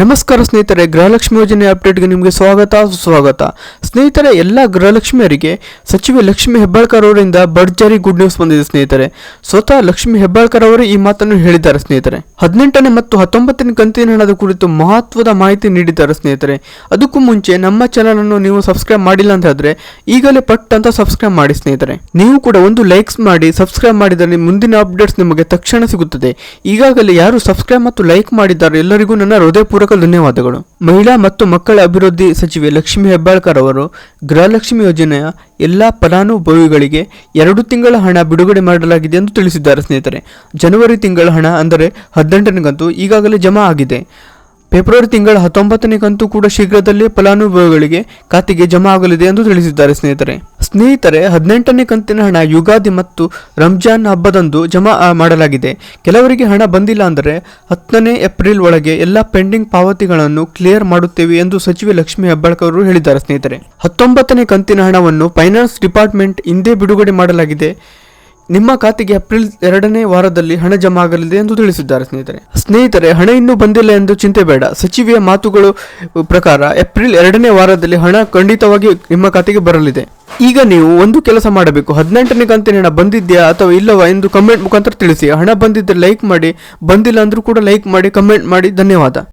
ನಮಸ್ಕಾರ ಸ್ನೇಹಿತರೆ, ಗೃಹಲಕ್ಷ್ಮಿ ಯೋಜನೆ ಅಪ್ಡೇಟ್ಗೆ ನಿಮಗೆ ಸ್ವಾಗತ. ಸ್ನೇಹಿತರೆ, ಎಲ್ಲ ಗೃಹಲಕ್ಷ್ಮಿಯರಿಗೆ ಸಚಿವೆ ಲಕ್ಷ್ಮಿ ಹೆಬ್ಬಾಳ್ಕರ್ ಅವರಿಂದ ಭರ್ಜರಿ ಗುಡ್ ನ್ಯೂಸ್ ಬಂದಿದೆ. ಸ್ನೇಹಿತರೆ, ಸ್ವತಃ ಲಕ್ಷ್ಮಿ ಹೆಬ್ಬಾಳ್ಕರ್ ಅವರು ಈ ಮಾತನ್ನು ಹೇಳಿದ್ದಾರೆ. ಸ್ನೇಹಿತರೆ, 18ನೇ ಮತ್ತು 19ನೇ ಕಂತಿನ ಹಣದ ಕುರಿತು ಮಹತ್ವದ ಮಾಹಿತಿ ನೀಡಿದ್ದಾರೆ. ಸ್ನೇಹಿತರೆ, ಅದಕ್ಕೂ ಮುಂಚೆ ನಮ್ಮ ಚಾನಲ್ ಅನ್ನು ನೀವು ಸಬ್ಸ್ಕ್ರೈಬ್ ಮಾಡಿಲ್ಲ ಅಂತ ಹೇಳಿದ್ರೆ ಈಗಲೇ ಪಟ್ ಅಂತ ಸಬ್ಸ್ಕ್ರೈಬ್ ಮಾಡಿ. ಸ್ನೇಹಿತರೆ, ನೀವು ಕೂಡ ಒಂದು ಲೈಕ್ಸ್ ಮಾಡಿ ಸಬ್ಸ್ಕ್ರೈಬ್ ಮಾಡಿದರೆ ಮುಂದಿನ ಅಪ್ಡೇಟ್ಸ್ ನಿಮಗೆ ತಕ್ಷಣ ಸಿಗುತ್ತದೆ. ಈಗಾಗಲೇ ಯಾರು ಸಬ್ಸ್ಕ್ರೈಬ್ ಮತ್ತು ಲೈಕ್ ಮಾಡಿದ್ದಾರೆ ಎಲ್ಲರಿಗೂ ನನ್ನ ಹೃದಯಪೂರ್ವಕ ಧನ್ಯವಾದಗಳು. ಮಹಿಳಾ ಮತ್ತು ಮಕ್ಕಳ ಅಭಿವೃದ್ಧಿ ಸಚಿವೆ ಲಕ್ಷ್ಮಿ ಹೆಬ್ಬಾಳ್ಕರ್ ಅವರು ಗೃಹಲಕ್ಷ್ಮಿ ಯೋಜನೆಯ ಎಲ್ಲಾ ಫಲಾನುಭವಿಗಳಿಗೆ 2 ತಿಂಗಳ ಹಣ ಬಿಡುಗಡೆ ಮಾಡಲಾಗಿದೆ ಎಂದು ತಿಳಿಸಿದ್ದಾರೆ. ಸ್ನೇಹಿತರೆ, ಜನವರಿ ತಿಂಗಳ ಹಣ ಅಂದರೆ 18ನೇ ಕಂತು ಈಗಾಗಲೇ ಜಮಾ ಆಗಿದೆ. ಫೆಬ್ರವರಿ ತಿಂಗಳ 19ನೇ ಕಂತು ಕೂಡ ಶೀಘ್ರದಲ್ಲೇ ಫಲಾನುಭವಿಗಳಿಗೆ ಖಾತೆಗೆ ಜಮಾ ಆಗಲಿದೆ ಎಂದು ತಿಳಿಸಿದ್ದಾರೆ. ಸ್ನೇಹಿತರೆ, 18ನೇ ಕಂತಿನ ಹಣ ಯುಗಾದಿ ಮತ್ತು ರಂಜಾನ್ ಹಬ್ಬದಂದು ಜಮಾ ಮಾಡಲಾಗಿದೆ. ಕೆಲವರಿಗೆ ಹಣ ಬಂದಿಲ್ಲ ಅಂದರೆ 10ನೇ ಏಪ್ರಿಲ್ ಒಳಗೆ ಎಲ್ಲ ಪೆಂಡಿಂಗ್ ಪಾವತಿಗಳನ್ನು ಕ್ಲಿಯರ್ ಮಾಡುತ್ತೇವೆ ಎಂದು ಸಚಿವೆ ಲಕ್ಷ್ಮಿ ಹೆಬ್ಬಾಳ್ಕರ್ ಅವರು ಹೇಳಿದ್ದಾರೆ. ಸ್ನೇಹಿತರೆ, 19ನೇ ಕಂತಿನ ಹಣವನ್ನು ಫೈನಾನ್ಸ್ ಡಿಪಾರ್ಟ್ಮೆಂಟ್ ಹಿಂದೆ ಬಿಡುಗಡೆ ಮಾಡಲಾಗಿದೆ. ನಿಮ್ಮ ಖಾತೆಗೆ ಏಪ್ರಿಲ್ 2ನೇ ವಾರದಲ್ಲಿ ಹಣ ಜಮಾ ಆಗಲಿದೆ ಎಂದು ತಿಳಿಸಿದ್ದಾರೆ. ಸ್ನೇಹಿತರೆ, ಹಣ ಇನ್ನೂ ಬಂದಿಲ್ಲ ಎಂದು ಚಿಂತೆ ಬೇಡ. ಸಚಿವೆಯ ಮಾತುಗಳು ಪ್ರಕಾರ ಏಪ್ರಿಲ್ 2ನೇ ವಾರದಲ್ಲಿ ಹಣ ಖಂಡಿತವಾಗಿ ನಿಮ್ಮ ಖಾತೆಗೆ ಬರಲಿದೆ. ಈಗ ನೀವು ಒಂದು ಕೆಲಸ ಮಾಡಬೇಕು, 18ನೇ ಕಂತಿನ ಹಣ ಬಂದಿದೆಯಾ ಅಥವಾ ಇಲ್ಲವಾ ಎಂದು ಕಮೆಂಟ್ ಮುಖಾಂತರ ತಿಳಿಸಿ. ಹಣ ಬಂದಿದ್ದರೆ ಲೈಕ್ ಮಾಡಿ, ಬಂದಿಲ್ಲ ಅಂದ್ರೂ ಕೂಡ ಲೈಕ್ ಮಾಡಿ, ಕಮೆಂಟ್ ಮಾಡಿ. ಧನ್ಯವಾದ.